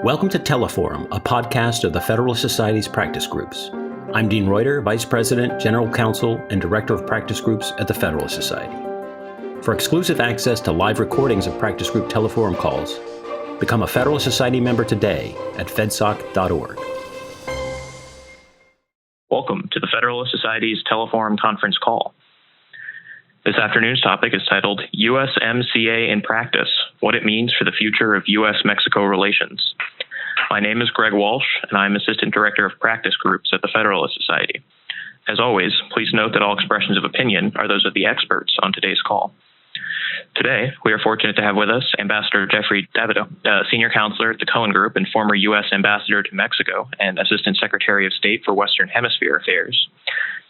Welcome to Teleforum, a podcast of the Federalist Society's practice groups. I'm Dean Reuter, Vice President, General Counsel, and Director of Practice Groups at the Federalist Society. For exclusive access to live recordings of practice group Teleforum calls, become a Federalist Society member today at fedsoc.org. Welcome to the Federalist Society's Teleforum conference call. This afternoon's topic is titled USMCA in Practice, What It Means for the Future of U.S.-Mexico Relations. My name is Greg Walsh, and I'm Assistant Director of Practice Groups at the Federalist Society. As always, please note that all expressions of opinion are those of the experts on today's call. Today, we are fortunate to have with us Ambassador Jeffrey Davidow, Senior Counselor at the Cohen Group and former U.S. Ambassador to Mexico and Assistant Secretary of State for Western Hemisphere Affairs.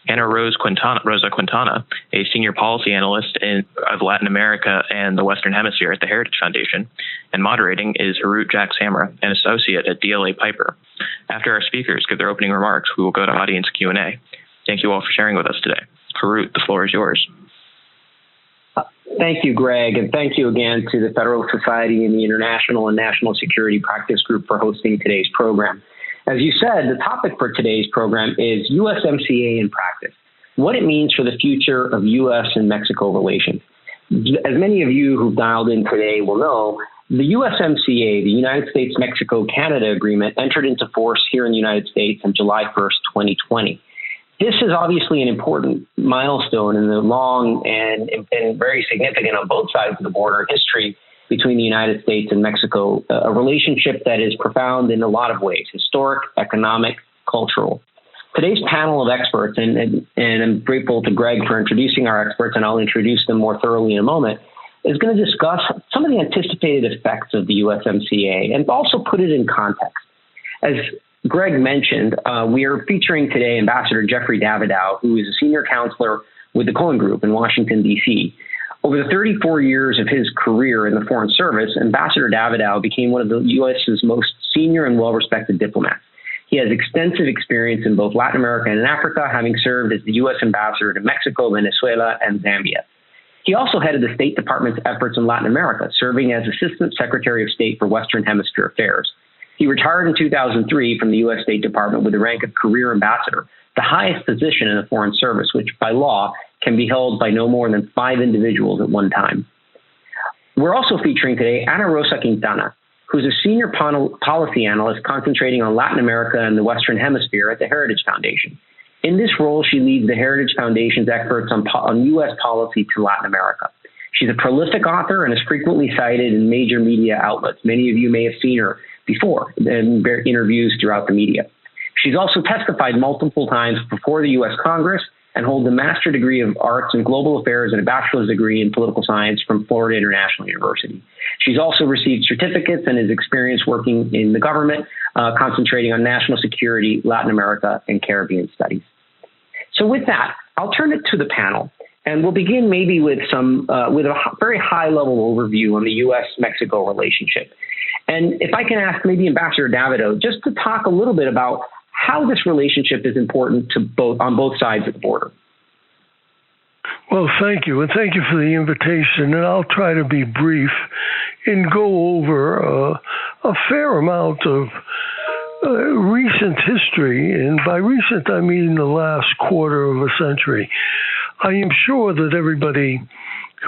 Ana Rosa Quintana, a Senior Policy Analyst of Latin America and the Western Hemisphere at the Heritage Foundation. And moderating is Harut Jack-Samra, an Associate at DLA Piper. After our speakers give their opening remarks, we will go to audience Q&A. Thank you all for sharing with us today. Harut, the floor is yours. Thank you, Greg, and thank you again to the Federalist Society and the International and National Security Practice Group for hosting today's program. As you said, the topic for today's program is USMCA in practice, what it means for the future of U.S. and Mexico relations. As many of you who've dialed in today will know, the USMCA, the United States-Mexico-Canada Agreement, entered into force here in the United States on July 1st, 2020. This is obviously an important milestone in the long and very significant on both sides of the border history between the United States and Mexico, a relationship that is profound in a lot of ways, historic, economic, cultural. Today's panel of experts, and I'm grateful to Greg for introducing our experts, and I'll introduce them more thoroughly in a moment, is going to discuss some of the anticipated effects of the USMCA and also put it in context. As Greg mentioned, we are featuring today Ambassador Jeffrey Davidow, who is a senior counselor with the Cohen Group in Washington, D.C. Over the 34 years of his career in the Foreign Service, Ambassador Davidow became one of the U.S.'s most senior and well-respected diplomats. He has extensive experience in both Latin America and Africa, having served as the U.S. Ambassador to Mexico, Venezuela, and Zambia. He also headed the State Department's efforts in Latin America, serving as Assistant Secretary of State for Western Hemisphere Affairs. He retired in 2003 from the U.S. State Department with the rank of Career Ambassador, the highest position in the Foreign Service, which by law can be held by no more than 5 individuals at one time. We're also featuring today Ana Rosa Quintana, who's a Senior Policy Analyst concentrating on Latin America and the Western Hemisphere at the Heritage Foundation. In this role, she leads the Heritage Foundation's efforts on U.S. policy to Latin America. She's a prolific author and is frequently cited in major media outlets. Many of you may have seen her before in interviews throughout the media. She's also testified multiple times before the U.S. Congress and holds a Master degree of Arts in Global Affairs and a Bachelor's degree in Political Science from Florida International University. She's also received certificates and is experienced working in the government, concentrating on national security, Latin America, and Caribbean studies. So with that, I'll turn it to the panel, and we'll begin maybe with a very high-level overview on the U.S.-Mexico relationship. And if I can ask maybe Ambassador Davidow just to talk a little bit about how this relationship is important to on both sides of the border. Well, thank you, and thank you for the invitation. And I'll try to be brief and go over a fair amount of recent history, and by recent I mean the last quarter of a century. I am sure that everybody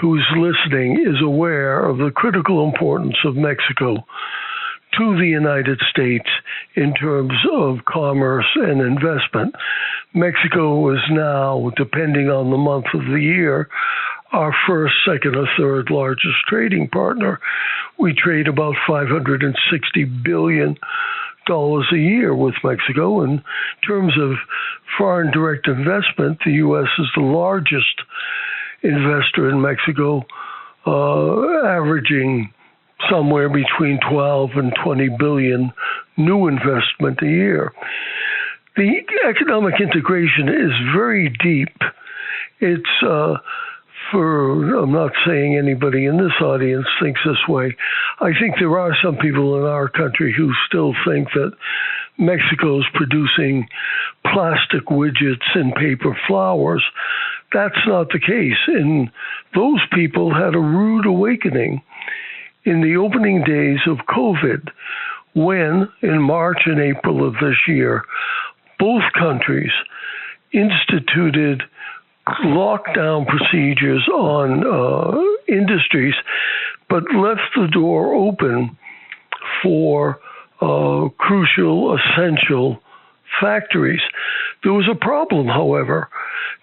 who's listening is aware of the critical importance of Mexico to the United States in terms of commerce and investment. Mexico is now, depending on the month of the year, our first, second, or third largest trading partner. We trade about $560 billion a year with Mexico. In terms of foreign direct investment, the U.S. is the largest investor in Mexico, averaging somewhere between 12 and 20 billion new investment a year. The economic integration is very deep. It's I'm not saying anybody in this audience thinks this way. I think there are some people in our country who still think that Mexico's producing plastic widgets and paper flowers. That's not the case. And those people had a rude awakening in the opening days of COVID, when, in March and April of this year, both countries instituted lockdown procedures on industries, but left the door open for crucial, essential factories. There was a problem, however,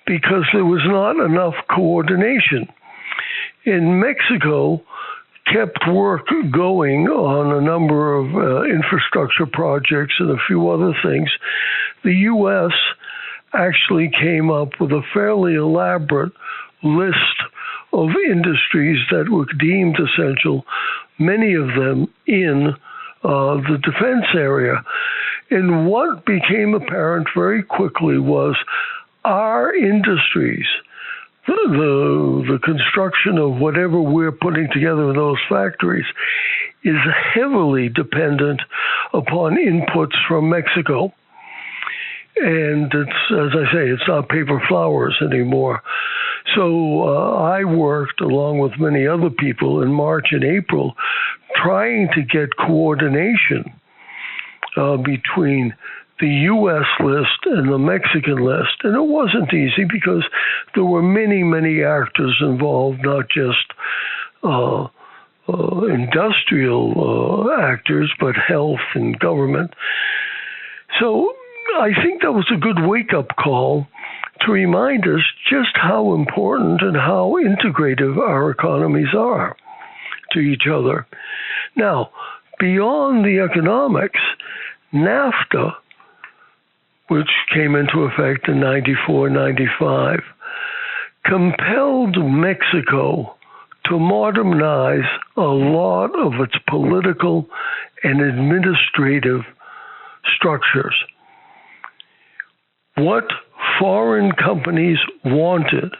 because there was not enough coordination. In Mexico, kept work going on a number of infrastructure projects and a few other things. The U.S. actually came up with a fairly elaborate list of industries that were deemed essential, many of them in the defense area. And what became apparent very quickly was our industries, the construction of whatever we're putting together in those factories, is heavily dependent upon inputs from Mexico. And it's, as I say, it's not paper flowers anymore. So I worked, along with many other people, in March and April, trying to get coordination between the U.S. list and the Mexican list. And it wasn't easy because there were many, many actors involved, not just industrial actors, but health and government. So I think that was a good wake-up call to remind us just how important and how integrative our economies are to each other. Now, beyond the economics, NAFTA, which came into effect in 94-95, compelled Mexico to modernize a lot of its political and administrative structures. What foreign companies wanted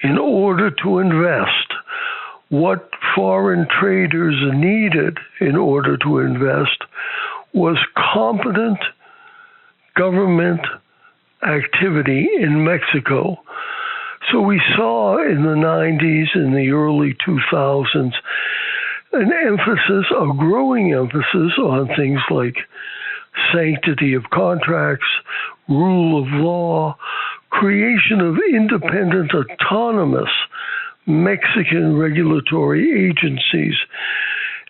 in order to invest, what foreign traders needed in order to invest, was competent government activity in Mexico. So we saw in the 90s and the early 2000s an emphasis, a growing emphasis on things like sanctity of contracts, rule of law, creation of independent, autonomous Mexican regulatory agencies.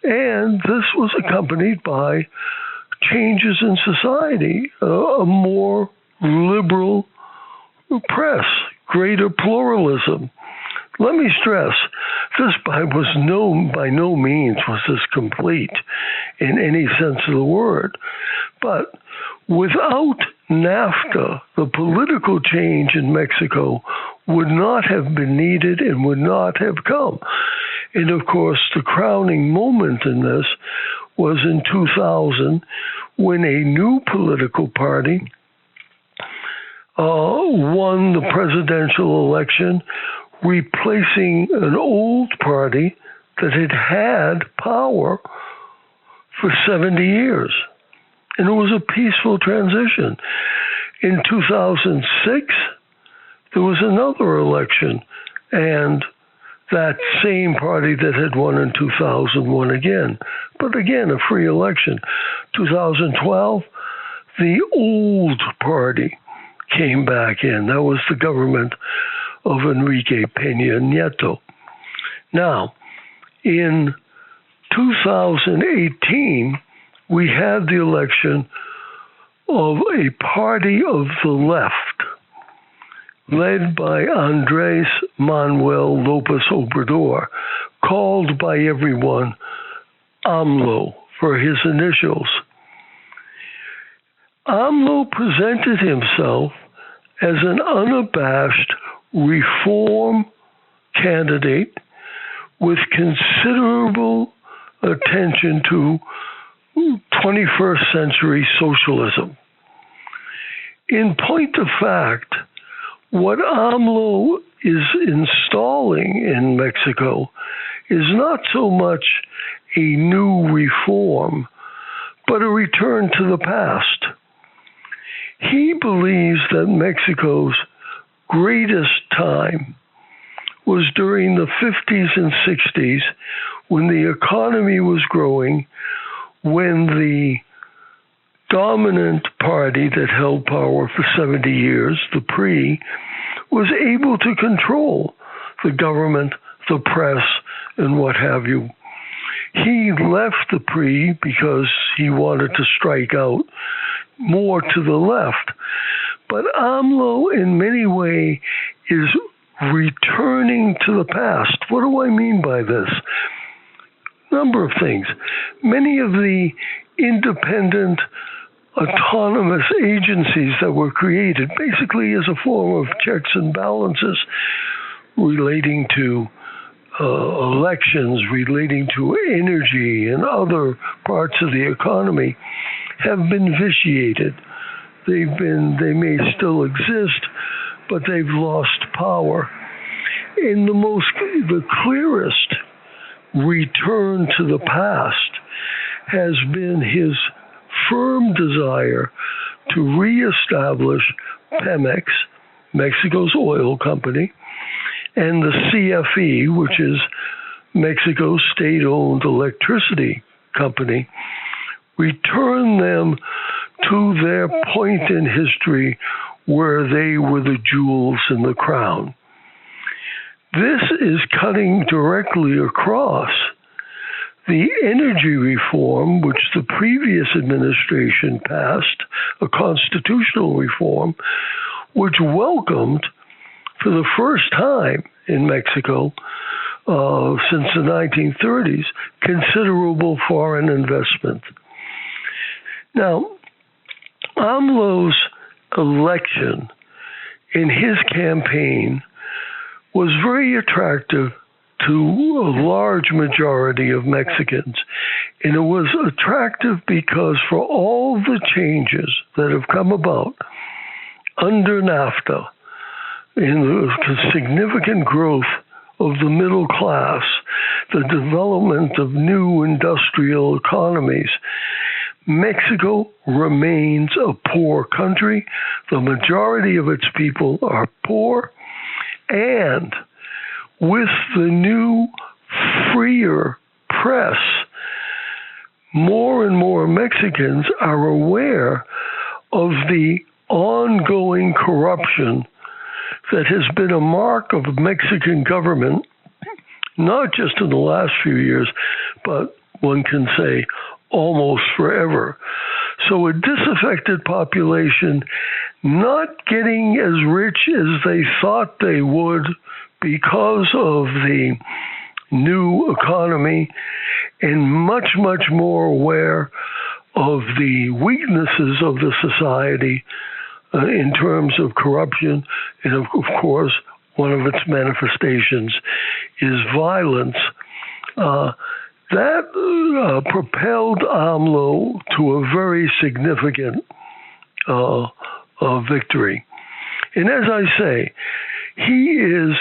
And this was accompanied by changes in society, a more liberal press, greater pluralism. Let me stress, this by no means was this complete in any sense of the word. But without NAFTA, the political change in Mexico would not have been needed and would not have come. And of course, the crowning moment in this was in 2000 when a new political party won the presidential election, replacing an old party that had had power for 70 years. And it was a peaceful transition. In 2006, there was another election, and that same party that had won in 2000 won again. But again, a free election. 2012, the old party came back in. That was the government of Enrique Peña Nieto. Now, in 2018, we had the election of a party of the left, led by Andres Manuel Lopez-Obrador, called by everyone AMLO for his initials. AMLO presented himself as an unabashed reform candidate with considerable attention to 21st century socialism. In point of fact, what AMLO is installing in Mexico is not so much a new reform, but a return to the past. He believes that Mexico's greatest time was during the 50s and 60s when the economy was growing, when the dominant party that held power for 70 years, the PRI, was able to control the government, the press, and what have you. He left the PRI because he wanted to strike out more to the left. But AMLO, in many ways, is returning to the past. What do I mean by this? Number of things. Many of the independent, autonomous agencies that were created basically as a form of checks and balances relating to elections, relating to energy and other parts of the economy have been vitiated. They may still exist, but they've lost power. In the clearest return to the past has been his firm desire to reestablish Pemex, Mexico's oil company, and the CFE, which is Mexico's state-owned electricity company, return them to their point in history where they were the jewels in the crown. This is cutting directly across the energy reform, which the previous administration passed, a constitutional reform, which welcomed, for the first time in Mexico since the 1930s, considerable foreign investment. Now, AMLO's election in his campaign was very attractive to a large majority of Mexicans. And it was attractive because for all the changes that have come about under NAFTA, in the significant growth of the middle class, the development of new industrial economies, Mexico remains a poor country. The majority of its people are poor. And with the new freer press, more and more Mexicans are aware of the ongoing corruption that has been a mark of the Mexican government, not just in the last few years, but one can say almost forever. So a disaffected population not getting as rich as they thought they would because of the new economy, and much, much more aware of the weaknesses of the society in terms of corruption. And of course, one of its manifestations is violence. That propelled AMLO to a very significant victory. And as I say, he is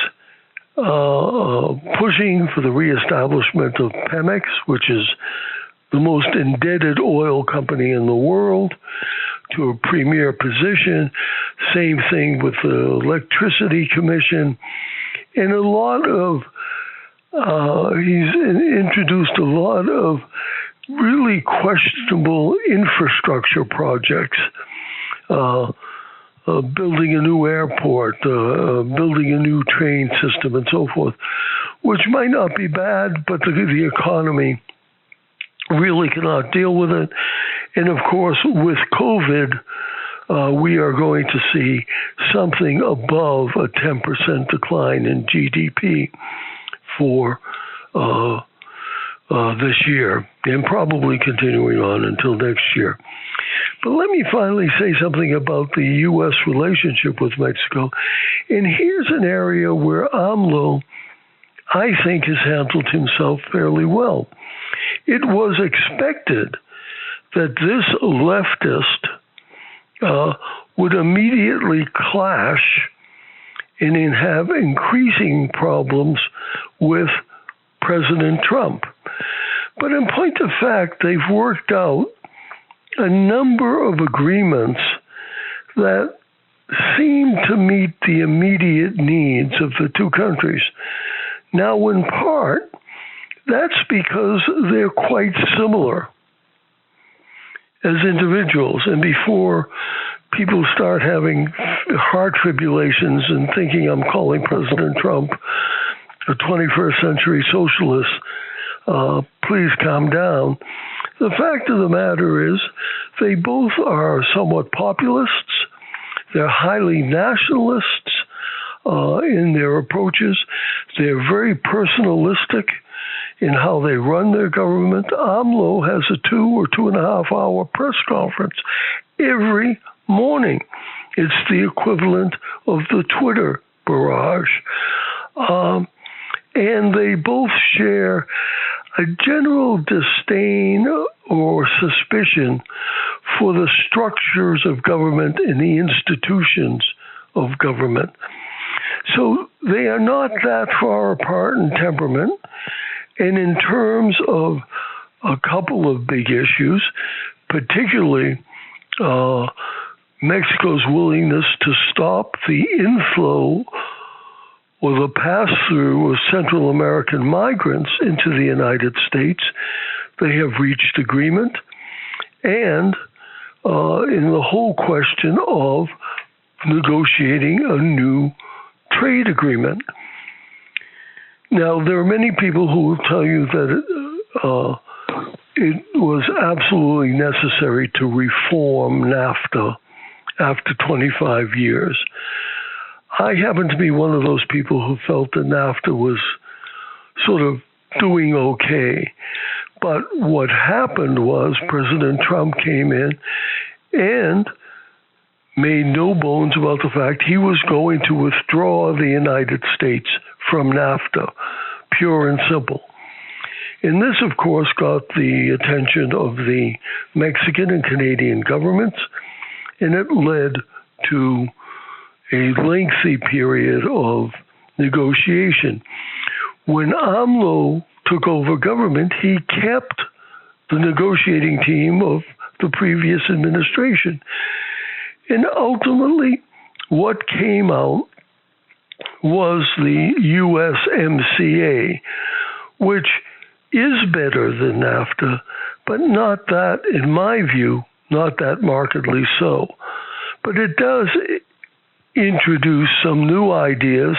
pushing for the reestablishment of Pemex, which is the most indebted oil company in the world, to a premier position. Same thing with the Electricity Commission. And a lot of he's introduced a lot of really questionable infrastructure projects, building a new airport, building a new train system, and so forth, which might not be bad, but the economy really cannot deal with it. And of course, with COVID, we are going to see something above a 10% decline in GDP for this year, and probably continuing on until next year. But let me finally say something about the U.S. relationship with Mexico. And here's an area where AMLO, I think, has handled himself fairly well. It was expected that this leftist would immediately clash and have increasing problems with President Trump. But in point of fact, they've worked out a number of agreements that seem to meet the immediate needs of the two countries. Now, in part, that's because they're quite similar. as individuals, and before people start having heart fibrillations and thinking I'm calling President Trump a 21st century socialist, please calm down. The fact of the matter is they both are somewhat populists. They're highly nationalists in their approaches. They're very personalistic in how they run their government. AMLO has a 2 or 2.5 hour press conference every morning. It's the equivalent of the Twitter barrage. And they both share a general disdain or suspicion for the structures of government and the institutions of government. So they are not that far apart in temperament. And in terms of a couple of big issues, particularly Mexico's willingness to stop the inflow or the pass-through of Central American migrants into the United States, they have reached agreement. And in the whole question of negotiating a new trade agreement. Now, there are many people who will tell you that it was absolutely necessary to reform NAFTA after 25 years. I happen to be one of those people who felt that NAFTA was sort of doing okay. But what happened was President Trump came in and made no bones about the fact he was going to withdraw the United States from NAFTA, pure and simple. And this, of course, got the attention of the Mexican and Canadian governments, and it led to a lengthy period of negotiation. When AMLO took over government, he kept the negotiating team of the previous administration. And ultimately, what came out was the USMCA, which is better than NAFTA, but not that, in my view, not that markedly so. But it does introduce some new ideas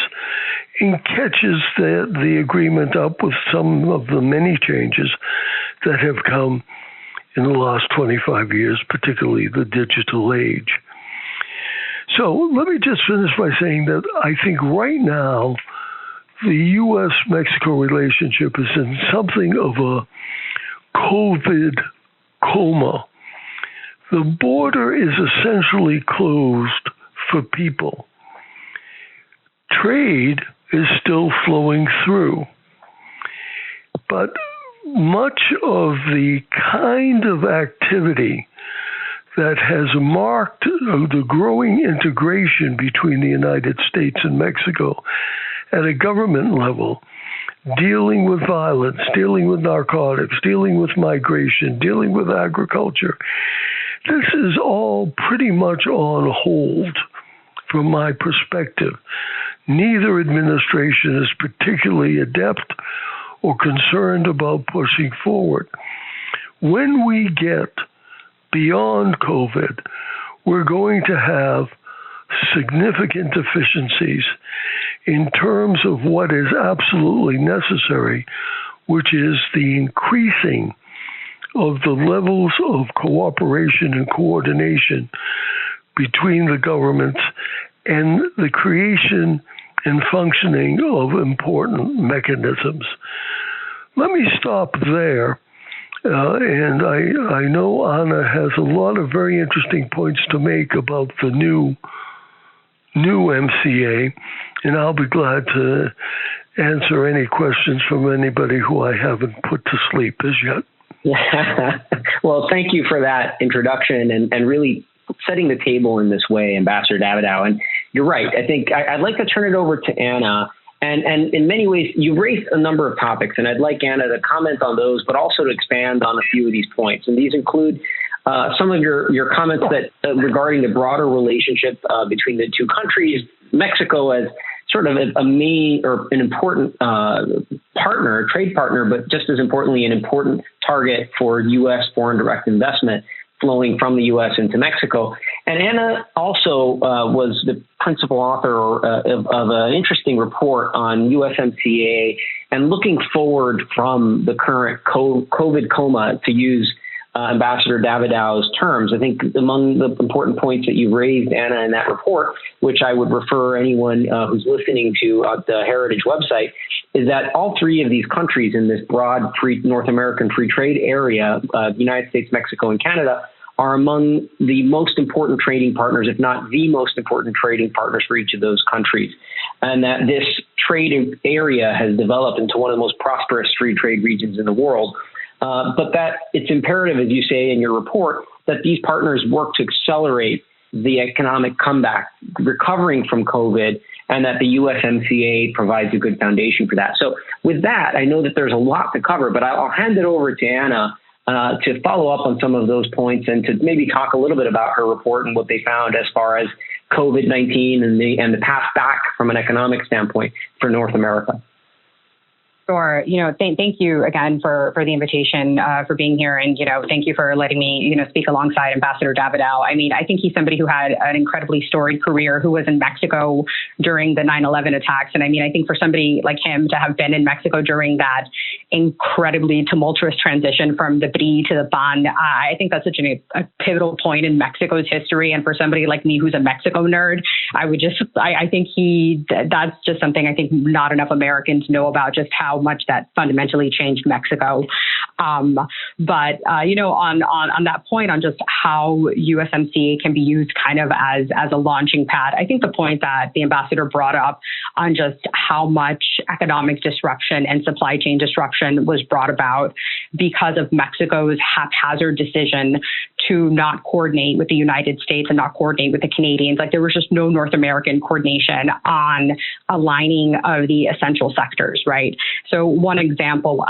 and catches the agreement up with some of the many changes that have come in the last 25 years, particularly the digital age. So let me just finish by saying that I think right now the U.S.-Mexico relationship is in something of a COVID coma. The border is essentially closed for people. Trade is still flowing through. But much of the kind of activity that has marked the growing integration between the United States and Mexico at a government level, dealing with violence, dealing with narcotics, dealing with migration, dealing with agriculture, this is all pretty much on hold from my perspective. Neither administration is particularly adept or concerned about pushing forward. When we get beyond COVID, we're going to have significant deficiencies in terms of what is absolutely necessary, which is the increasing of the levels of cooperation and coordination between the governments and the creation and functioning of important mechanisms. Let me stop there. And I know Ana has a lot of very interesting points to make about the new MCA, and I'll be glad to answer any questions from anybody who I haven't put to sleep as yet. Well, thank you for that introduction and really setting the table in this way, Ambassador Davidow. And you're right. I think I'd like to turn it over to Ana. And in many ways, you've raised a number of topics, and I'd like Ana to comment on those, but also to expand on a few of these points. And these include some of your comments that regarding the broader relationship between the two countries, Mexico as sort of a main or an important partner, trade partner, but just as importantly, an important target for U.S. foreign direct investment. flowing from the U.S. into Mexico. And Ana also was the principal author of an interesting report on USMCA and looking forward from the current COVID coma, to use Ambassador Davidow's terms. I think among the important points that you raised, Ana, in that report, which I would refer anyone who's listening to the Heritage website, is that all three of these countries in this broad North American free trade area, the United States, Mexico, and Canada, are among the most important trading partners, if not the most important trading partners for each of those countries. And that this trade area has developed into one of the most prosperous free trade regions in the world. But that it's imperative, as you say in your report, that these partners work to accelerate the economic comeback, recovering from COVID, and that the USMCA provides a good foundation for that. So with that, I know that there's a lot to cover, but I'll hand it over to Ana to follow up on some of those points and to maybe talk a little bit about her report and what they found as far as COVID-19 and the path back from an economic standpoint for North America. Sure. Thank you again for the invitation, for being here. And, thank you for letting me, speak alongside Ambassador Davidow. I mean, I think he's somebody who had an incredibly storied career, who was in Mexico during the 9/11 attacks. And I mean, I think for somebody like him to have been in Mexico during that incredibly tumultuous transition from the PRI to the PAN, I think that's such a pivotal point in Mexico's history. And for somebody like me, who's a Mexico nerd, I think that's just something I think not enough Americans know about, just how much that fundamentally changed Mexico. But on that point, on just how USMCA can be used kind of as a launching pad, I think the point that the ambassador brought up on just how much economic disruption and supply chain disruption was brought about because of Mexico's haphazard decision to not coordinate with the United States and not coordinate with the Canadians. Like, there was just no North American coordination on aligning of the essential sectors, right? So one example,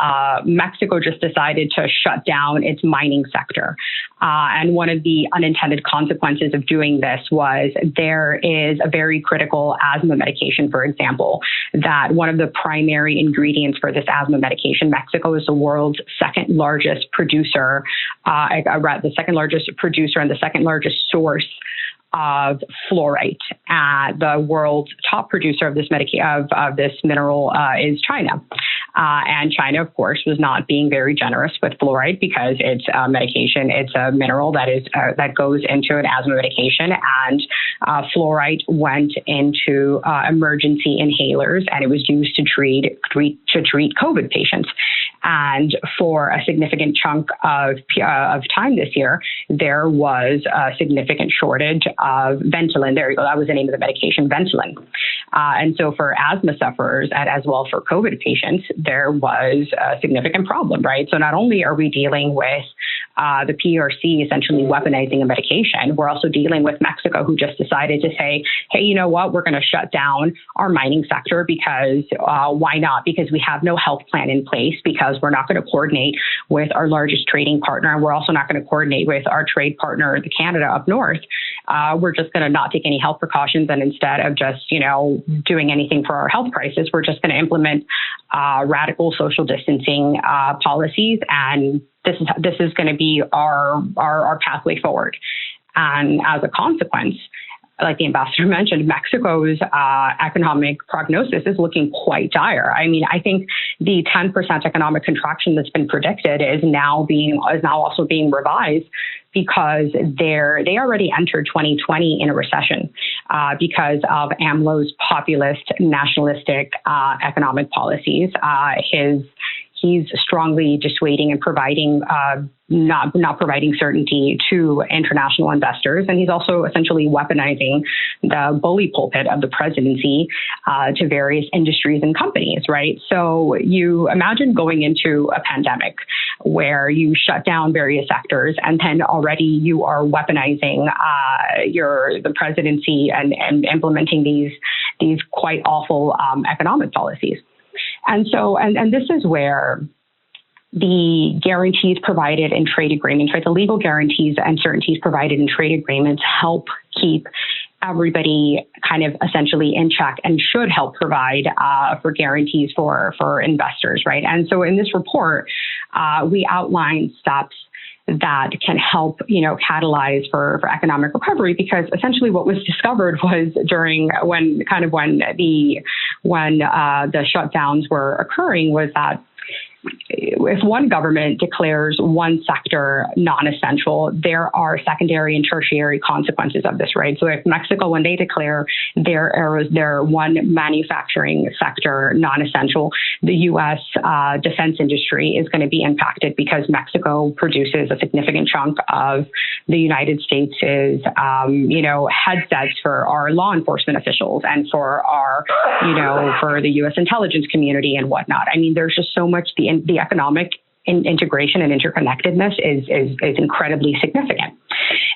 Mexico just decided to shut down its mining sector. And one of the unintended consequences of doing this was there is a very critical asthma medication, for example, that one of the primary ingredients for this asthma medication, Mexico is the world's second largest producer, the second largest producer and the second largest source of fluorite. The world's top producer of this mineral is China. And China, of course, was not being very generous with fluoride because it's a medication. It's a mineral that goes into an asthma medication, and fluoride went into emergency inhalers, and it was used to treat COVID patients. And for a significant chunk of time this year, there was a significant shortage of Ventolin. There you go. That was the name of the medication, Ventolin. And so for asthma sufferers and as well for COVID patients, there was a significant problem, right? So not only are we dealing with the PRC essentially weaponizing a medication, we're also dealing with Mexico, who just decided to say, hey, you know what? We're going to shut down our mining sector because why not? Because we have no health plan in place, because we're not going to coordinate with our largest trading partner. And we're also not going to coordinate with our trade partner, the Canada up north. We're just going to not take any health precautions. And instead of just, doing anything for our health crisis, we're just going to implement radical social distancing policies. And this is going to be our pathway forward. And as a consequence, like the ambassador mentioned, Mexico's economic prognosis is looking quite dire. I mean, I think the 10% economic contraction that's been predicted is now also being revised, because they already entered 2020 in a recession because of AMLO's populist, nationalistic economic policies. He's strongly dissuading and providing not providing certainty to international investors. And he's also essentially weaponizing the bully pulpit of the presidency to various industries and companies, right? So you imagine going into a pandemic where you shut down various sectors, and then already you are weaponizing the presidency and implementing these quite awful economic policies. And so, and this is where the guarantees provided in trade agreements, right? The legal guarantees and certainties provided in trade agreements help keep everybody kind of essentially in check, and should help provide for guarantees for investors, right? And so in this report, we outline steps that can help, catalyze for economic recovery, because essentially what was discovered was during when the shutdowns were occurring was that if one government declares one sector non-essential, there are secondary and tertiary consequences of this, right? So if Mexico, when they declare their one manufacturing sector non-essential, the U.S. defense industry is going to be impacted because Mexico produces a significant chunk of the United States' headsets for our law enforcement officials and for our, for the U.S. intelligence community and whatnot. I mean, there's just so much, the economic integration and interconnectedness is incredibly significant.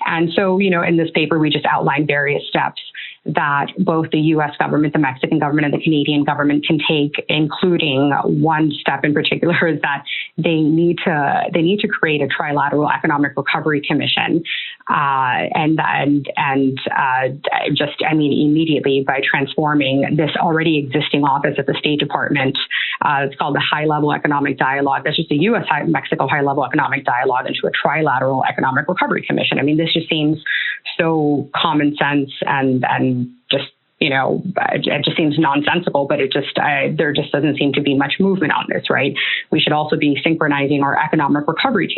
And so, in this paper, we just outlined various steps that both the U.S. government, the Mexican government, and the Canadian government can take, including one step in particular is that they need to create a trilateral economic recovery commission, immediately by transforming this already existing office at the State Department. It's called the High Level Economic Dialogue. That's just a U.S.-Mexico High Level Economic Dialogue into a trilateral economic recovery commission. I mean, this just seems so common sense and just, it just seems nonsensical, but there just doesn't seem to be much movement on this, right? We should also be synchronizing our economic recovery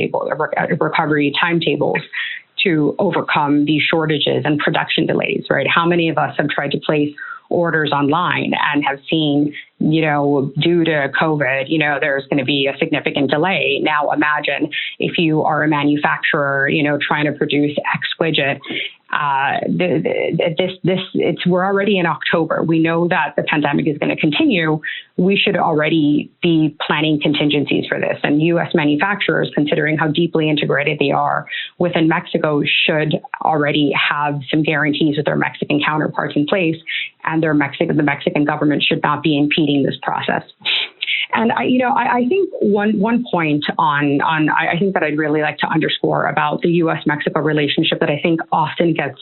timetables to overcome these shortages and production delays, right? How many of us have tried to place orders online and have seen, due to COVID, there's going to be a significant delay. Now imagine if you are a manufacturer, trying to produce X widget. We're already in October. We know that the pandemic is going to continue. We should already be planning contingencies for this. And U.S. manufacturers, considering how deeply integrated they are within Mexico, should already have some guarantees with their Mexican counterparts in place. And the Mexican government should not be impeding this process. And I think one point I think that I'd really like to underscore about the U.S.-Mexico relationship that I think often gets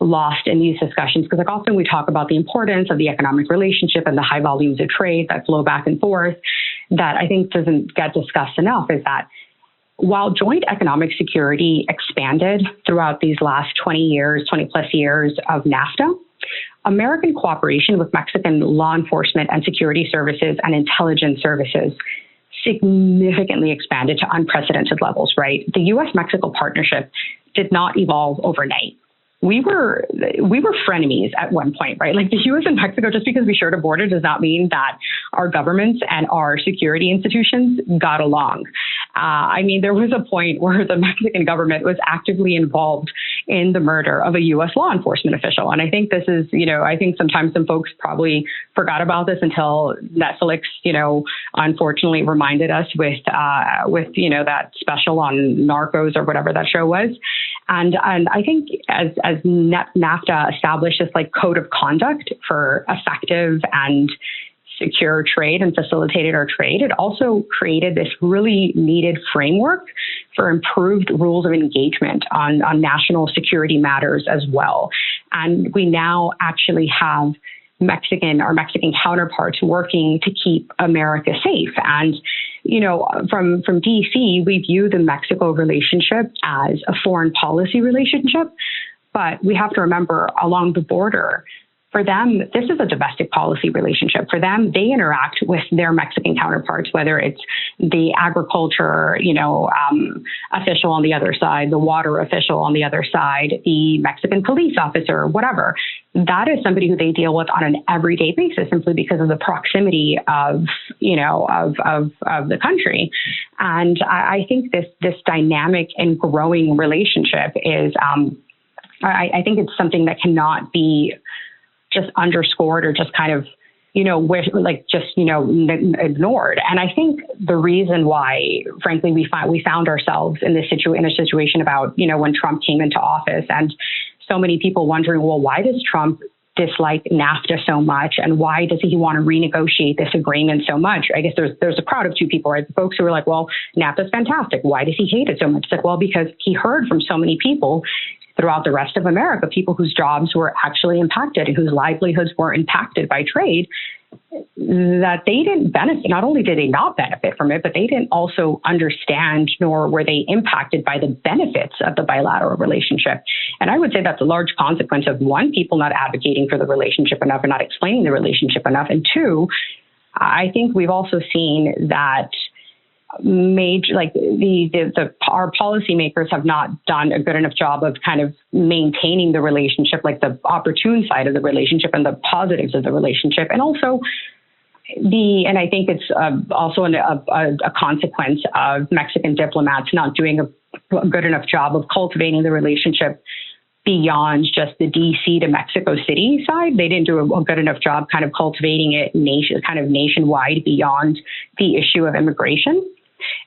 lost in these discussions, because often we talk about the importance of the economic relationship and the high volumes of trade that flow back and forth, that I think doesn't get discussed enough, is that while joint economic security expanded throughout these last 20 plus years of NAFTA, American cooperation with Mexican law enforcement and security services and intelligence services significantly expanded to unprecedented levels, right? The U.S.-Mexico partnership did not evolve overnight. We were frenemies at one point, right? Like the U.S. and Mexico, just because we shared a border does not mean that our governments and our security institutions got along. There was a point where the Mexican government was actively involved in the murder of a U.S. law enforcement official. And I think this is, I think sometimes some folks probably forgot about this until Netflix, unfortunately reminded us with that special on Narcos or whatever that show was. And I think as NAFTA established this code of conduct for effective and secure trade and facilitated our trade, it also created this really needed framework for improved rules of engagement on national security matters as well. And we now actually have our Mexican counterparts working to keep America safe. And, from DC, we view the Mexico relationship as a foreign policy relationship, but we have to remember along the border, for them, this is a domestic policy relationship. For them, they interact with their Mexican counterparts, whether it's the agriculture, official on the other side, the water official on the other side, the Mexican police officer, whatever. That is somebody who they deal with on an everyday basis, simply because of the proximity of the country. And I think this dynamic and growing relationship is, I think it's something that cannot be just underscored or just kind of, ignored. And I think the reason why, frankly, we found ourselves in a situation about, when Trump came into office, and so many people wondering, well, why does Trump dislike NAFTA so much? And why does he want to renegotiate this agreement so much? I guess there's a crowd of two people, right? The folks who are like, well, NAFTA's fantastic. Why does he hate it so much? It's like, well, because he heard from so many people throughout the rest of America, people whose jobs were actually impacted and whose livelihoods were impacted by trade, that they didn't benefit. Not only did they not benefit from it, but they didn't also understand, nor were they impacted by the benefits of the bilateral relationship. And I would say that's a large consequence of, one, people not advocating for the relationship enough and not explaining the relationship enough. And two, I think we've also seen that our policymakers have not done a good enough job of kind of maintaining the relationship, like the opportune side of the relationship and the positives of the relationship. And also and I think it's also a consequence of Mexican diplomats not doing a good enough job of cultivating the relationship beyond just the DC to Mexico City side. They didn't do a good enough job kind of cultivating it nationwide beyond the issue of immigration.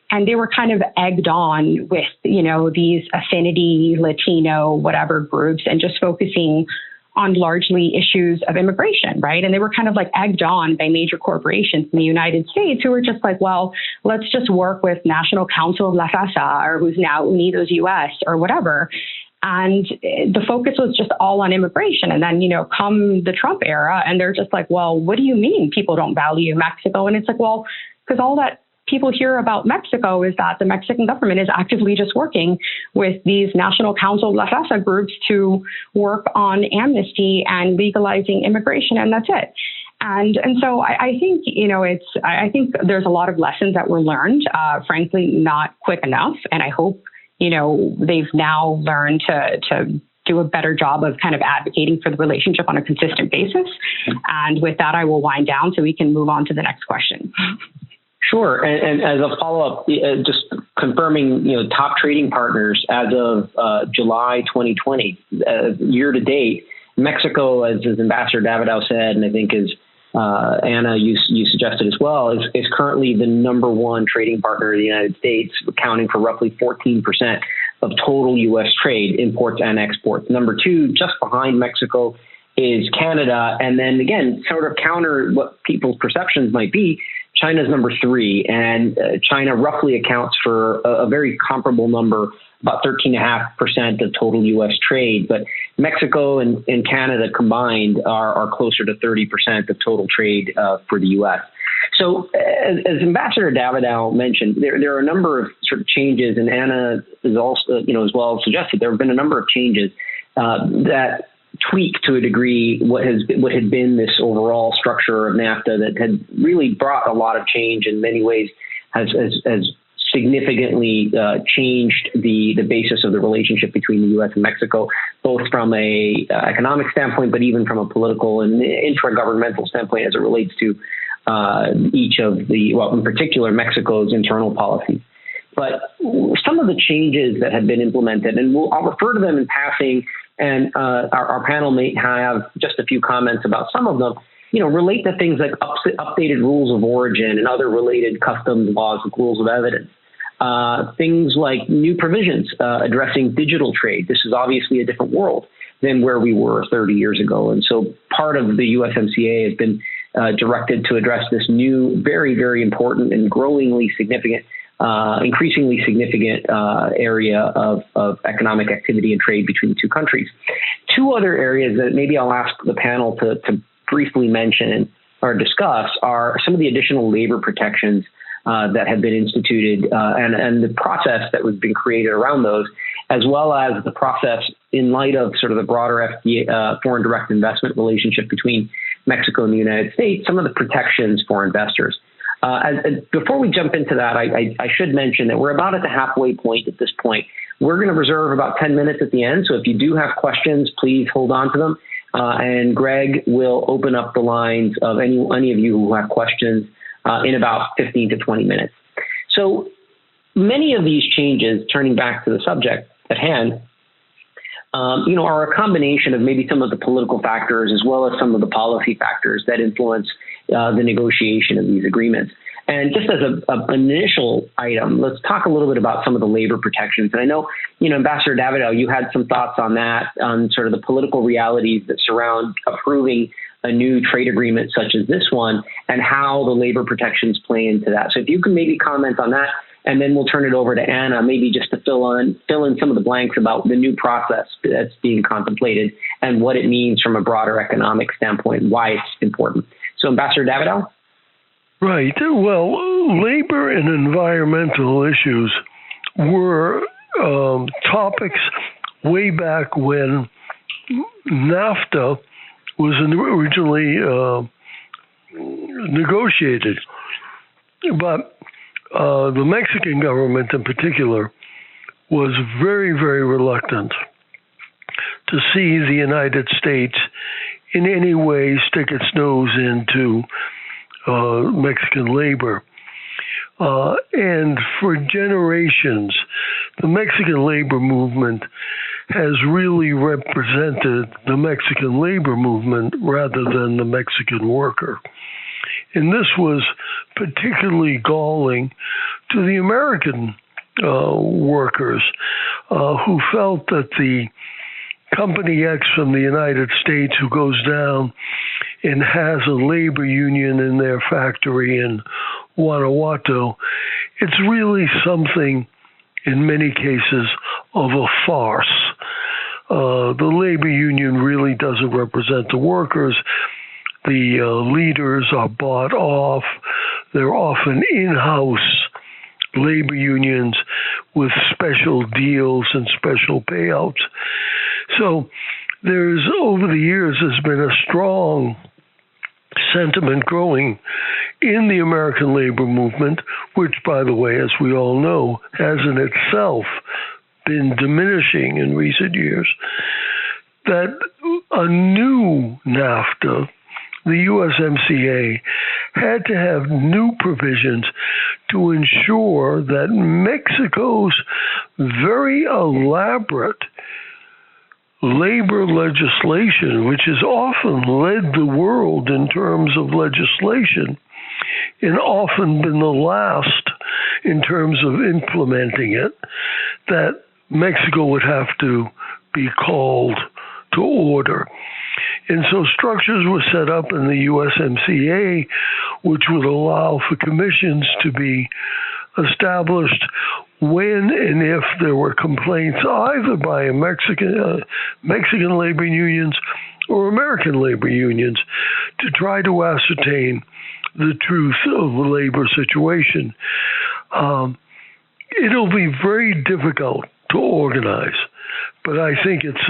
And they were kind of egged on with, these affinity, Latino, whatever groups, and just focusing on largely issues of immigration, right? And they were kind of like egged on by major corporations in the United States who were just like, well, let's just work with National Council of La Raza, or who's now Unidos US or whatever. And the focus was just all on immigration. And then, come the Trump era, and they're just like, well, what do you mean people don't value Mexico? And it's like, well, because all that people hear about Mexico is that the Mexican government is actively just working with these National Council of La Raza groups to work on amnesty and legalizing immigration, and that's it. And so I think, I think there's a lot of lessons that were learned, frankly, not quick enough. And I hope, they've now learned to do a better job of kind of advocating for the relationship on a consistent basis. And with that, I will wind down so we can move on to the next question. Sure. And as a follow-up, just confirming, top trading partners as of July 2020, year to date, Mexico, as Ambassador Davidow said, and I think as Ana, you suggested as well, is currently the number one trading partner of the United States, accounting for roughly 14% of total U.S. trade, imports and exports. Number two, just behind Mexico, is Canada. And then again, sort of counter what people's perceptions might be, China's number three, and China roughly accounts for a very comparable number, about 13.5% of total U.S. trade. But Mexico and Canada combined are closer to 30% of total trade for the U.S. So as Ambassador Davidow mentioned, there are a number of sort of changes, and Ana is also, as well suggested, there have been a number of changes that tweak to a degree what had been this overall structure of NAFTA that had really brought a lot of change in many ways, has significantly changed the basis of the relationship between the U.S. and Mexico, both from a economic standpoint, but even from a political and intragovernmental standpoint as it relates to each of in particular, Mexico's internal policies. But some of the changes that have been implemented, and I'll refer to them in passing, and our panel may have just a few comments about some of them, relate to things like updated rules of origin and other related customs laws and rules of evidence. Things like new provisions addressing digital trade. This is obviously a different world than where we were 30 years ago. And so part of the USMCA has been directed to address this new, very, very important and increasingly significant area of economic activity and trade between the two countries. Two other areas that maybe I'll ask the panel to briefly mention or discuss are some of the additional labor protections that have been instituted and the process that was being created around those, as well as the process in light of sort of the broader FTA, foreign direct investment relationship between Mexico and the United States, some of the protections for investors. Before we jump into that, I should mention that we're about at the halfway point at this point. We're going to reserve about 10 minutes at the end. So if you do have questions, please hold on to them. And Greg will open up the lines of any of you who have questions in about 15 to 20 minutes. So many of these changes, turning back to the subject at hand, are a combination of maybe some of the political factors as well as some of the policy factors that influence the negotiation of these agreements. And just as an initial item, let's talk a little bit about some of the labor protections. And I know, Ambassador Davidow, you had some thoughts on that, on sort of the political realities that surround approving a new trade agreement such as this one and how the labor protections play into that. So if you can maybe comment on that, and then we'll turn it over to Ana, maybe just to fill in some of the blanks about the new process that's being contemplated and what it means from a broader economic standpoint, why it's important. So Ambassador Davidow? Right. Well, labor and environmental issues were topics way back when NAFTA was originally negotiated. But the Mexican government in particular was very, very reluctant to see the United States in any way stick its nose into Mexican labor. And for generations, the Mexican labor movement has really represented the Mexican labor movement rather than the Mexican worker. And this was particularly galling to the American workers who felt that the Company X from the United States who goes down and has a labor union in their factory in Guanajuato, it's really something, in many cases, of a farce. The labor union really doesn't represent the workers. The leaders are bought off. They're often in-house labor unions with special deals and special payouts. So over the years, there's been a strong sentiment growing in the American labor movement, which, by the way, as we all know, has in itself been diminishing in recent years, that a new NAFTA, the USMCA, had to have new provisions to ensure that Mexico's very elaborate labor legislation, which has often led the world in terms of legislation, and often been the last in terms of implementing it, that Mexico would have to be called to order. And so structures were set up in the USMCA, which would allow for commissions to be established when and if there were complaints either by Mexican labor unions or American labor unions to try to ascertain the truth of the labor situation. It'll be very difficult to organize, but I think it's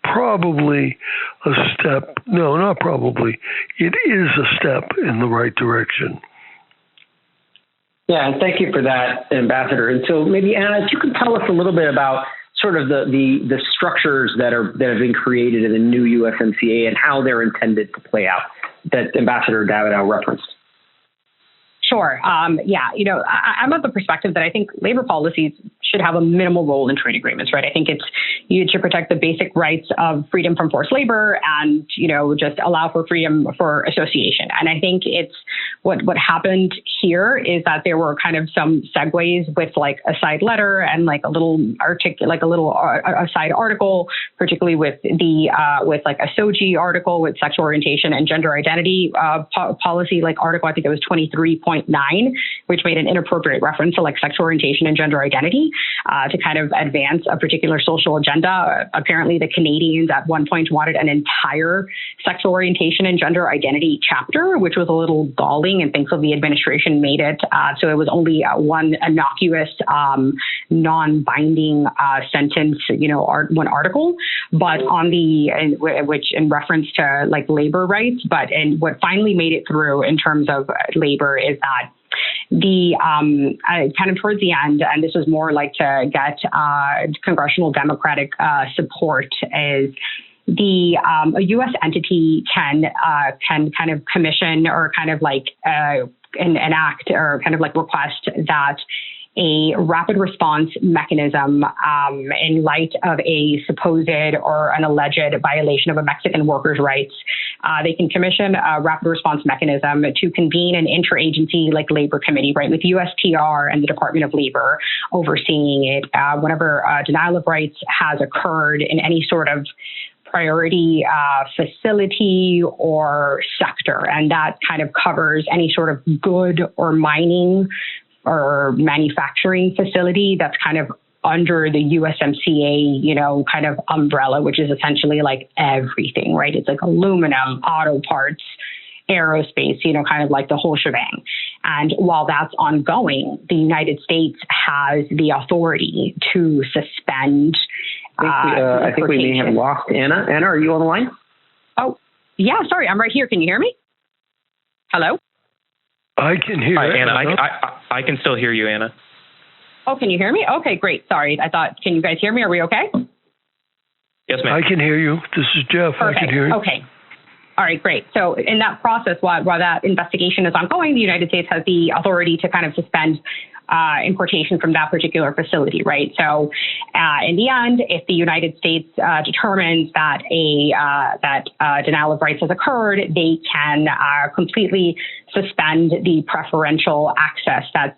probably a step. No, not probably. It is a step in the right direction. Yeah, and thank you for that, Ambassador. And so maybe, Anna, if you could tell us a little bit about sort of the structures that have been created in the new USMCA and how they're intended to play out that Ambassador Davidow referenced. Sure. Yeah, I'm of the perspective that I think labor policies should have a minimal role in trade agreements, right? I think you should protect the basic rights of freedom from forced labor and, just allow for freedom for association. And I think it's what happened here is that there were kind of some segues with like a side letter and like a little a side article, particularly with with like a SOGI article with sexual orientation and gender identity policy, like article, I think it was 23.9, which made an inappropriate reference to like sexual orientation and gender identity to kind of advance a particular social agenda. Apparently, the Canadians at one point wanted an entire sexual orientation and gender identity chapter, which was a little galling, and thankfully the administration made it. So it was only one innocuous, non-binding sentence, one article, but which in reference to like labor rights. And what finally made it through in terms of labor is that the kind of towards the end, and this was more like to get congressional Democratic support, is a U.S. entity can kind of commission or kind of like enact or kind of like request that a rapid response mechanism in light of a supposed or an alleged violation of a Mexican worker's rights. They can commission a rapid response mechanism to convene an interagency like labor committee, right, with USTR and the Department of Labor overseeing it whenever denial of rights has occurred in any sort of priority facility or sector. And that kind of covers any sort of good or mining or manufacturing facility that's kind of under the USMCA, kind of umbrella, which is essentially like everything, right? It's like aluminum, auto parts, aerospace, kind of like the whole shebang. And while that's ongoing, the United States has the authority to suspend. I think we may have lost Ana. Ana, are you on the line? Oh, yeah, sorry, I'm right here. Can you hear me? Hello? I can hear you. Ana, I can still hear you, Ana. Oh, can you hear me? Okay, great. Sorry, I thought, can you guys hear me? Are we okay? Yes, ma'am. I can hear you. This is Jeff. Perfect. I can hear you. Okay. All right, great. So in that process, while that investigation is ongoing, the United States has the authority to kind of suspend importation from that particular facility, right? So in the end, if the United States determines that a denial of rights has occurred, they can completely suspend the preferential access that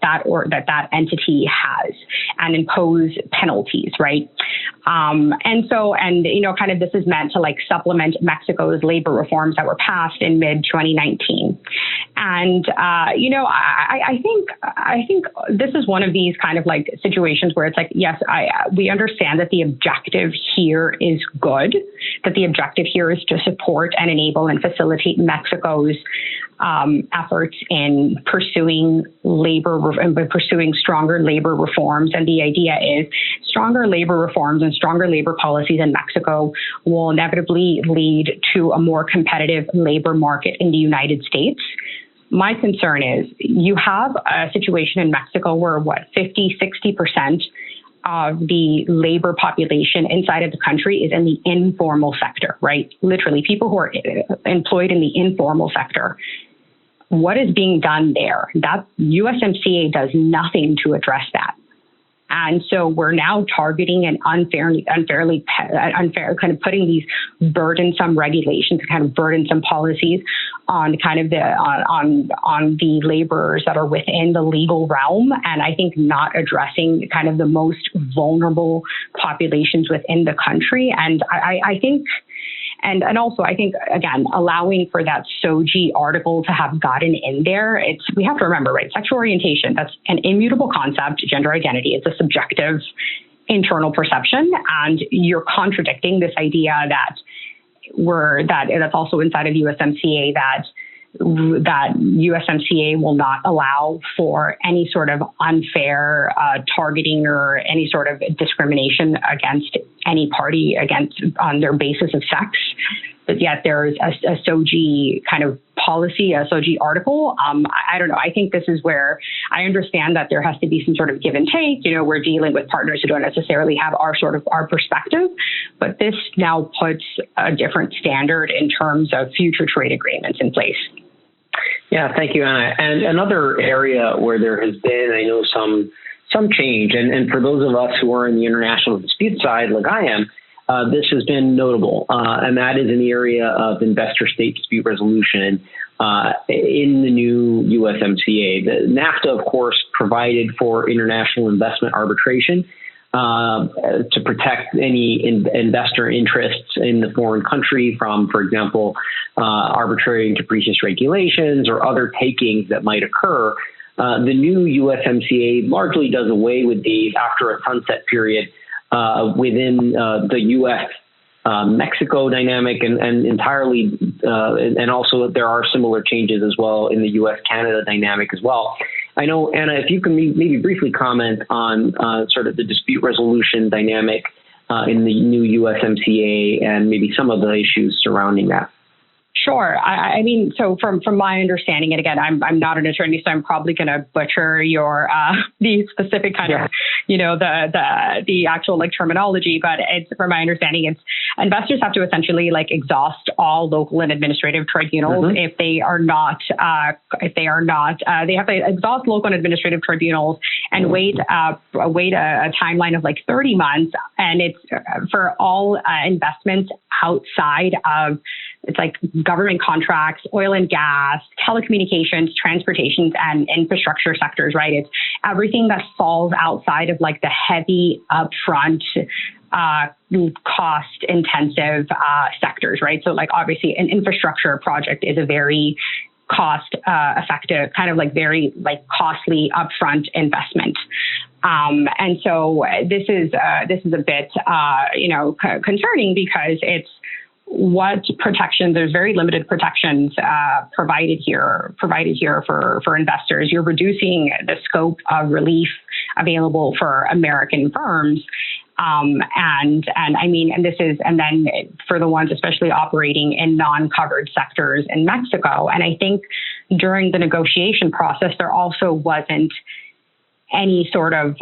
entity has and impose penalties, right? Kind of this is meant to supplement Mexico's labor reforms that were passed in mid-2019. And, I think this is one of these kind of situations where it's yes, we understand that the objective here is good, that the objective here is to support and enable and facilitate Mexico's efforts in pursuing stronger labor reforms. And the idea is stronger labor reforms and stronger labor policies in Mexico will inevitably lead to a more competitive labor market in the United States. My concern is you have a situation in Mexico where 50-60% of the labor population inside of the country is in the informal sector, right? Literally people who are employed in the informal sector. What is being done there? That USMCA does nothing to address that. And so we're now targeting and unfair, kind of putting these burdensome regulations, kind of burdensome policies on kind of on the laborers that are within the legal realm. And I think not addressing kind of the most vulnerable populations within the country. And I think, and also, I think, again, allowing for that SOGI article to have gotten in there, we have to remember, right, sexual orientation, that's an immutable concept, gender identity, it's a subjective internal perception, and you're contradicting this idea that's also inside of USMCA that USMCA will not allow for any sort of unfair targeting or any sort of discrimination against any party on their basis of sex. But yet there's a SOGI kind of policy, a SOGI article. I don't know. I think this is where I understand that there has to be some sort of give and take. We're dealing with partners who don't necessarily have our perspective, but this now puts a different standard in terms of future trade agreements in place. Yeah, thank you, Ana. And another area where there has been, I know, some change, and for those of us who are in the international dispute side, like I am, this has been notable, and that is in the area of investor-state dispute resolution in the new USMCA. The NAFTA, of course, provided for international investment arbitration to protect any investor interests in the foreign country from, for example, arbitrary and capricious regulations or other takings that might occur. The new USMCA largely does away with these after a sunset period within the U.S. Mexico dynamic and entirely, and also there are similar changes as well in the U.S. Canada dynamic as well. I know, Ana, if you can maybe briefly comment on sort of the dispute resolution dynamic in the new USMCA and maybe some of the issues surrounding that. Sure. I mean, so from my understanding, and again, I'm not an attorney, so I'm probably going to butcher your the specific kind of, the actual terminology. But it's, from my understanding, it's investors have to essentially exhaust all local and administrative tribunals. If they are not, they have to exhaust local and administrative tribunals and wait a timeline of 30 months, and it's for all investments outside of. It's government contracts, oil and gas, telecommunications, transportations, and infrastructure sectors, right? It's everything that falls outside of the heavy upfront cost intensive sectors, right? So obviously an infrastructure project is a very cost effective, kind of very costly upfront investment. And so this is a bit, concerning because it's, what protections, there's very limited protections provided here for investors. You're reducing the scope of relief available for American firms. And then for the ones especially operating in non-covered sectors in Mexico. And I think during the negotiation process, there also wasn't any sort of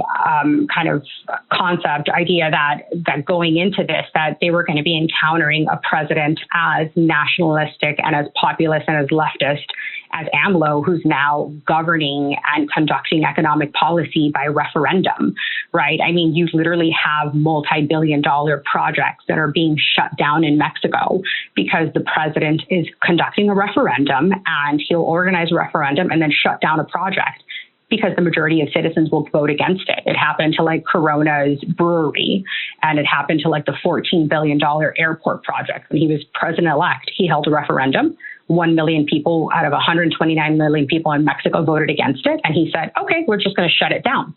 kind of concept idea that going into this, that they were going to be encountering a president as nationalistic and as populist and as leftist as AMLO, who's now governing and conducting economic policy by referendum, right? I mean, you literally have multi-billion-dollar projects that are being shut down in Mexico because the president is conducting a referendum, and he'll organize a referendum and then shut down a project because the majority of citizens will vote against it. It happened to like Corona's brewery, and it happened to like the $14 billion airport project. When he was president-elect, he held a referendum. 1 million people out of 129 million people in Mexico voted against it. And he said, okay, we're just going to shut it down.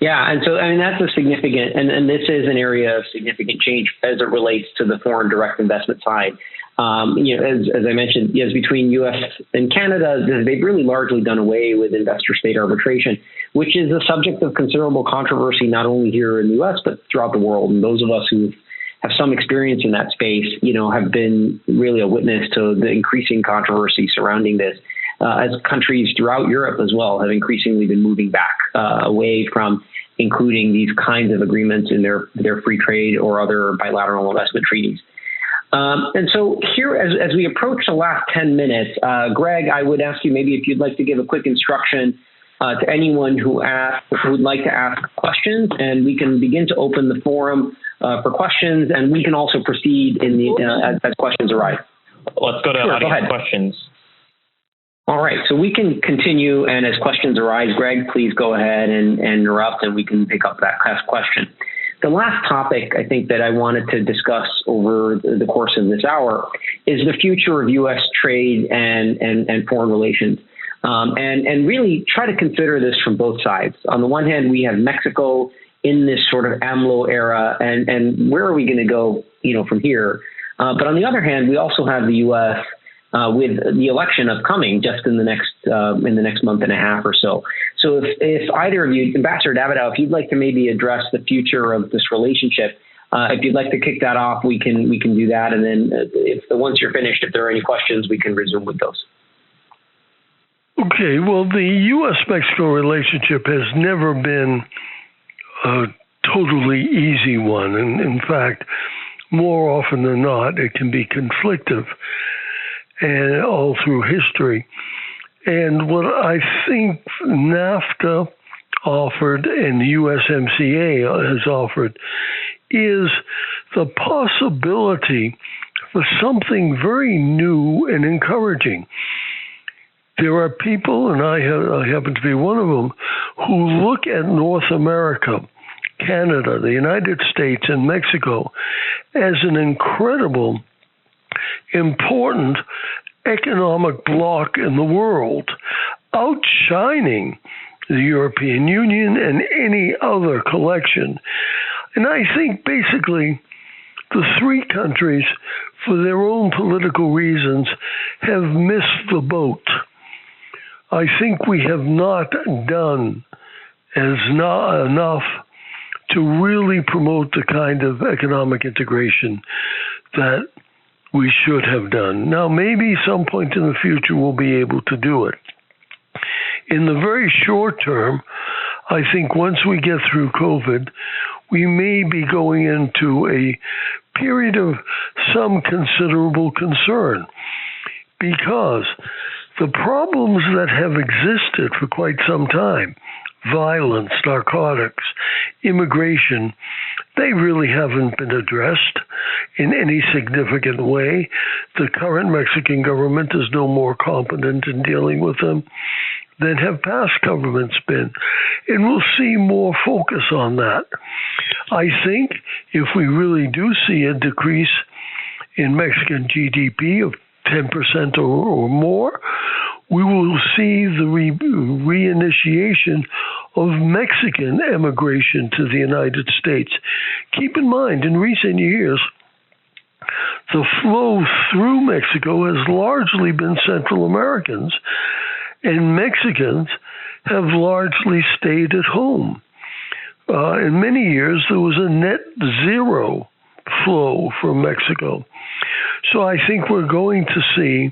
Yeah. And so, I mean, that's a significant, and this is an area of significant change as it relates to the foreign direct investment side. As I mentioned, as between U.S. and Canada, they've really largely done away with investor-state arbitration, which is a subject of considerable controversy, not only here in the U.S., but throughout the world. And those of us who have some experience in that space, have been really a witness to the increasing controversy surrounding this, as countries throughout Europe as well have increasingly been moving back away from including these kinds of agreements in their free trade or other bilateral investment treaties. And so here, as we approach the last 10 minutes, Greg, I would ask you maybe if you'd like to give a quick instruction to anyone who would like to ask questions, and we can begin to open the forum for questions, and we can also proceed as questions arise. Let's go to audience questions. All right, so we can continue, and as questions arise, Greg, please go ahead and interrupt, and we can pick up that last question. The last topic I think that I wanted to discuss over the course of this hour is the future of U.S. trade and foreign relations, and really try to consider this from both sides. On the one hand, we have Mexico in this sort of AMLO era, and where are we going to go, from here? But on the other hand, we also have the U.S. With the election upcoming just in the next month and a half or so. So if either of you, Ambassador Davidow, if you'd like to maybe address the future of this relationship, if you'd like to kick that off, we can do that. And then once you're finished, if there are any questions, we can resume with those. Okay, well, the U.S.-Mexico relationship has never been a totally easy one. And in fact, more often than not, it can be conflictive, and all through history. And what I think NAFTA offered and the USMCA has offered is the possibility for something very new and encouraging. There are people, and I happen to be one of them, who look at North America, Canada, the United States, and Mexico as an incredible, important economic bloc in the world, outshining the European Union and any other collection. And I think basically the three countries, for their own political reasons, have missed the boat. I think we have not done enough to really promote the kind of economic integration that we should have done. Now, maybe some point in the future we'll be able to do it. In the very short term, I think once we get through COVID, we may be going into a period of some considerable concern, because the problems that have existed for quite some time, violence, narcotics, immigration, they really haven't been addressed in any significant way. The current Mexican government is no more competent in dealing with them than have past governments been. And we'll see more focus on that. I think if we really do see a decrease in Mexican GDP of 10% or more, we will see the reinitiation of Mexican emigration to the United States. Keep in mind, in recent years, the flow through Mexico has largely been Central Americans, and Mexicans have largely stayed at home. In many years, there was a net zero flow from Mexico. So I think we're going to see,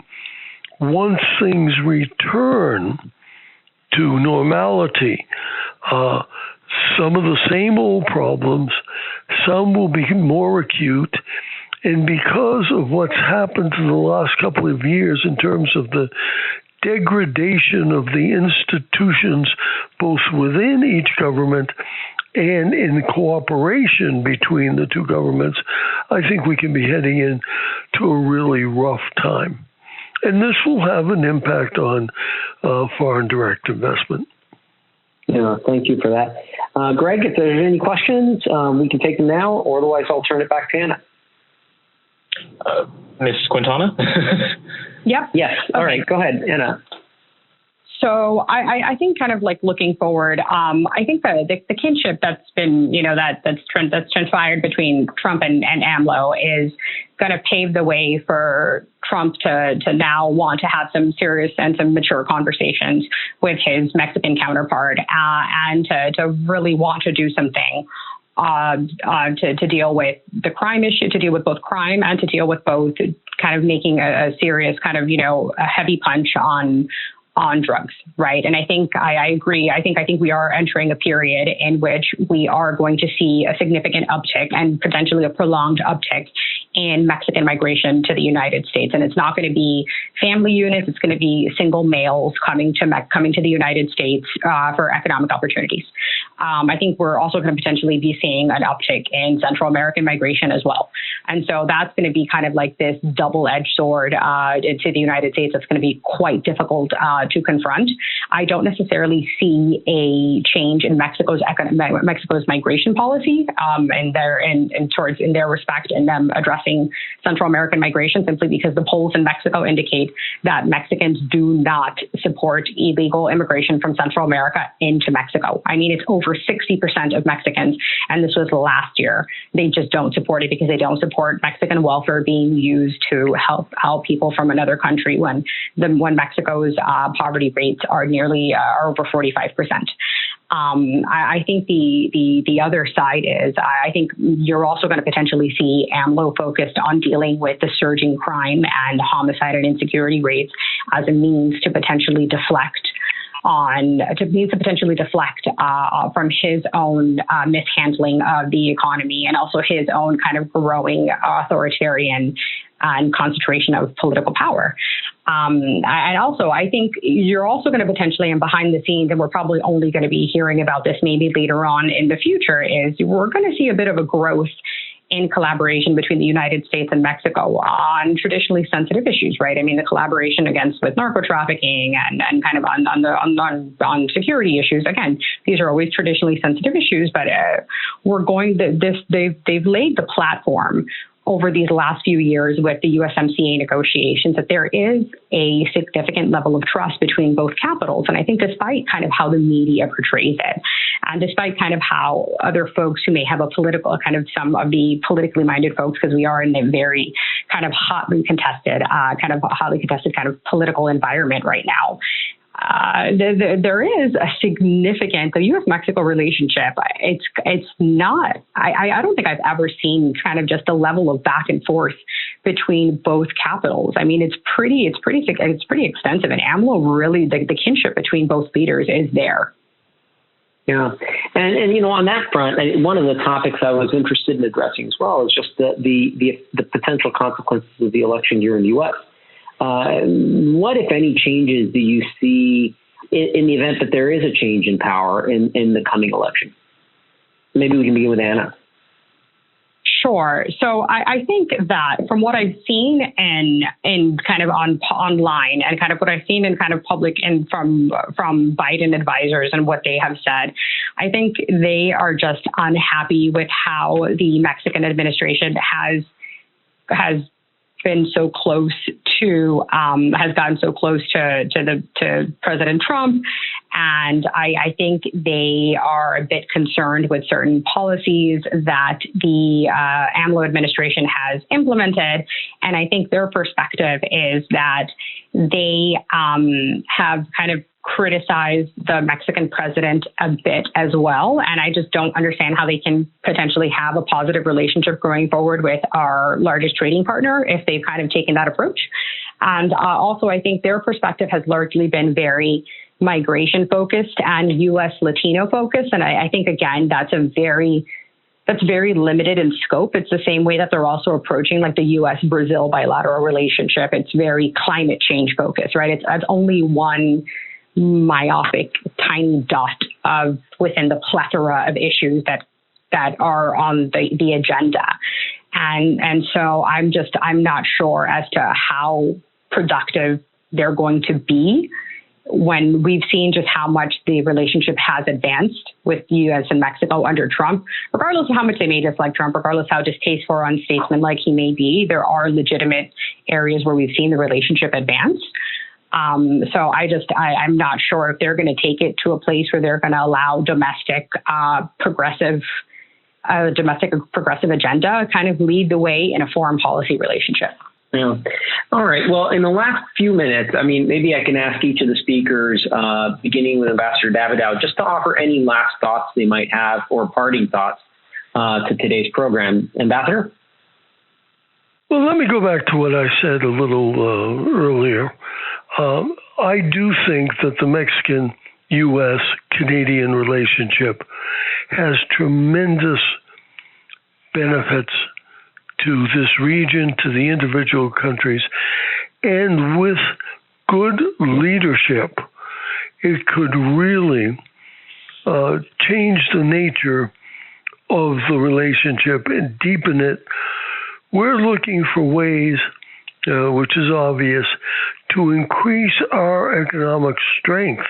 once things return to normality, some of the same old problems, some will be more acute. And because of what's happened in the last couple of years in terms of the degradation of the institutions, both within each government and in cooperation between the two governments, I think we can be heading into a really rough time. And this will have an impact on foreign direct investment. Yeah, thank you for that. Greg, if there's any questions, we can take them now, or otherwise I'll turn it back to Anna. Ms. Quintana? Yep. Yes. All Okay. right. Go ahead, Anna. So I think kind of like looking forward, I think the kinship that's been, that's transpired between Trump and AMLO is going to pave the way for Trump to now want to have some serious and some mature conversations with his Mexican counterpart and to really want to do something to deal with the crime issue, to deal with both crime and to deal with both kind of making a serious kind of, a heavy punch on drugs, right? And I think I agree. I think we are entering a period in which we are going to see a significant uptick and potentially a prolonged uptick in Mexican migration to the United States. And it's not going to be family units. It's going to be single males coming to the United States for economic opportunities. I think we're also going to potentially be seeing an uptick in Central American migration as well. And so that's going to be kind of like this double-edged sword to the United States. That's going to be quite difficult to confront. I don't necessarily see a change in Mexico's migration policy in their respect in them addressing Central American migration, simply because the polls in Mexico indicate that Mexicans do not support illegal immigration from Central America into Mexico. I mean, it's over 60% of Mexicans, and this was last year. They just don't support it because they don't support Mexican welfare being used to help out people from another country when Mexico's poverty rates are over 45%. I think the other side is I think you're also going to potentially see AMLO focused on dealing with the surging crime and homicide and insecurity rates as a means to potentially deflect from his own mishandling of the economy and also his own kind of growing authoritarian and concentration of political power. And also, I think you're also going to potentially, and behind the scenes, and we're probably only going to be hearing about this maybe later on in the future, is we're going to see a bit of a growth in collaboration between the United States and Mexico on traditionally sensitive issues, right? I mean, the collaboration with narco trafficking and kind of on security issues. Again, these are always traditionally sensitive issues, but they've laid the platform over these last few years with the USMCA negotiations that there is a significant level of trust between both capitals. And I think despite kind of how the media portrays it, and despite kind of how other folks who may have some of the politically minded folks, because we are in a very kind of hotly contested kind of political environment right now. There is a significant, the U.S.-Mexico relationship. It's not. I don't think I've ever seen kind of just a level of back and forth between both capitals. I mean, it's pretty extensive, and AMLO really the kinship between both leaders is there. Yeah, and on that front, one of the topics I was interested in addressing as well is just the potential consequences of the election here in the U.S. What, if any, changes do you see in the event that there is a change in power in the coming election? Maybe we can begin with Anna. Sure. So I think that from what I've seen in kind of online and kind of what I've seen in kind of public and from Biden advisors and what they have said, I think they are just unhappy with how the Mexican administration has been so close to, has gotten so close to President Trump. And I think they are a bit concerned with certain policies that the AMLO administration has implemented. And I think their perspective is that they have kind of criticized the Mexican president a bit as well. And I just don't understand how they can potentially have a positive relationship going forward with our largest trading partner if they've kind of taken that approach. And also, I think their perspective has largely been very migration focused and U.S. Latino focused. And I think, again, that's very limited in scope. It's the same way that they're also approaching like the U.S.-Brazil bilateral relationship. It's very climate change focused, right? It's only one myopic tiny dot of within the plethora of issues that are on the agenda. And so I'm not sure as to how productive they're going to be when we've seen just how much the relationship has advanced with the U.S. and Mexico under Trump. Regardless of how much they may dislike Trump, regardless how distasteful or unstatesmanlike he may be, there are legitimate areas where we've seen the relationship advance. So I'm not sure if they're going to take it to a place where they're going to allow domestic progressive agenda kind of lead the way in a foreign policy relationship. Yeah. All right. Well, in the last few minutes, I mean, maybe I can ask each of the speakers, beginning with Ambassador Davidow, just to offer any last thoughts they might have or parting thoughts to today's program. Ambassador? Well, let me go back to what I said a little earlier. I do think that the Mexican-U.S.-Canadian relationship has tremendous benefits to this region, to the individual countries, and with good leadership, it could really change the nature of the relationship and deepen it. We're looking for ways, which is obvious, to increase our economic strength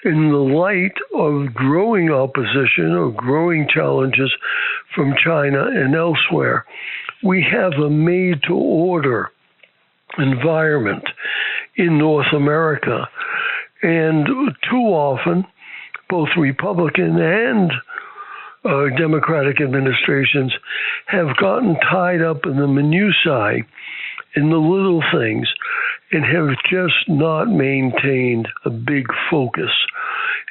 in the light of growing opposition or growing challenges from China and elsewhere. We have a made-to-order environment in North America, and too often, both Republican and Democratic administrations have gotten tied up in the minutiae, in the little things, and have just not maintained a big focus.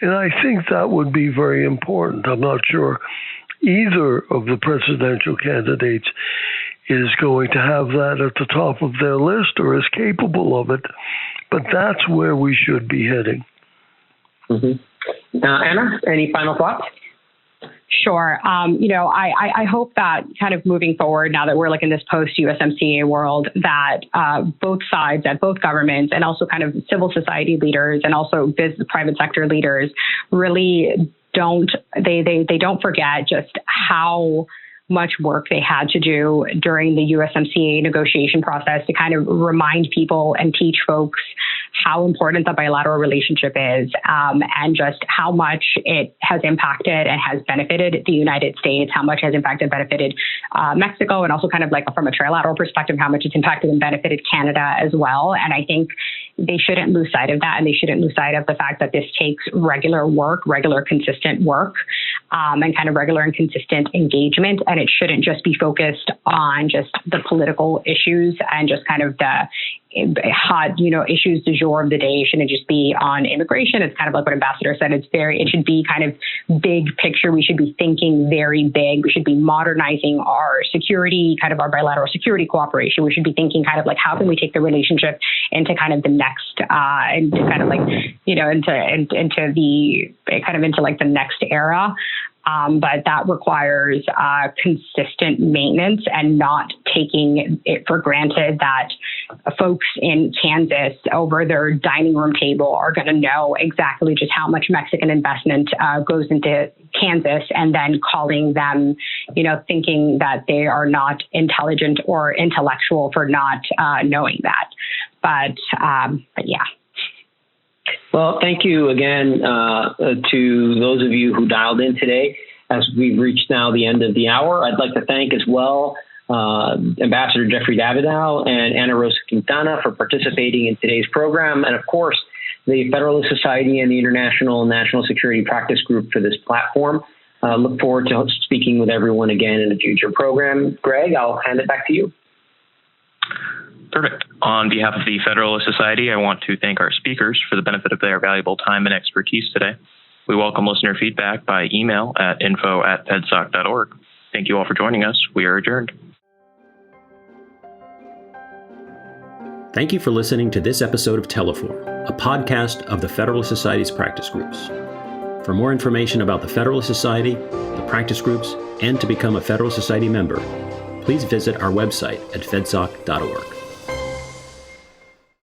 And I think that would be very important. I'm not sure either of the presidential candidates is going to have that at the top of their list or is capable of it, but that's where we should be heading. Mm-hmm. Ana, any final thoughts? Sure. I hope that kind of moving forward, now that we're like in this post-USMCA world, that both sides, that both governments and also kind of civil society leaders and also private sector leaders really don't forget just how much work they had to do during the USMCA negotiation process to kind of remind people and teach folks how important the bilateral relationship is, and just how much it has impacted and has benefited the United States, how much has impacted and benefited Mexico, and also kind of like from a trilateral perspective, how much it's impacted and benefited Canada as well. And I think they shouldn't lose sight of that, and they shouldn't lose sight of the fact that this takes regular work, regular consistent work, and kind of regular and consistent engagement. And it shouldn't just be focused on just the political issues and just kind of the hot, issues du jour of the day. It shouldn't just be on immigration. It's kind of like what Ambassador said. It should be kind of big picture. We should be thinking very big. We should be modernizing our security, kind of our bilateral security cooperation. We should be thinking kind of like, how can we take the relationship into kind of the next, and kind of like, into like the next era. But that requires consistent maintenance and not taking it for granted that folks in Kansas over their dining room table are going to know exactly just how much Mexican investment goes into Kansas, and then calling them, thinking that they are not intelligent or intellectual for not knowing that. But yeah. Well, thank you again to those of you who dialed in today. As we've reached now the end of the hour, I'd like to thank as well Ambassador Jeffrey Davidow and Ana Rosa Quintana for participating in today's program, and of course, the Federalist Society and the International National Security Practice Group for this platform. Look forward to speaking with everyone again in a future program. Greg, I'll hand it back to you. Perfect. On behalf of the Federalist Society, I want to thank our speakers for the benefit of their valuable time and expertise today. We welcome listener feedback by email at info@fedsoc.org. Thank you all for joining us. We are adjourned. Thank you for listening to this episode of Teleform, a podcast of the Federalist Society's practice groups. For more information about the Federalist Society, the practice groups, and to become a Federalist Society member, please visit our website at fedsoc.org.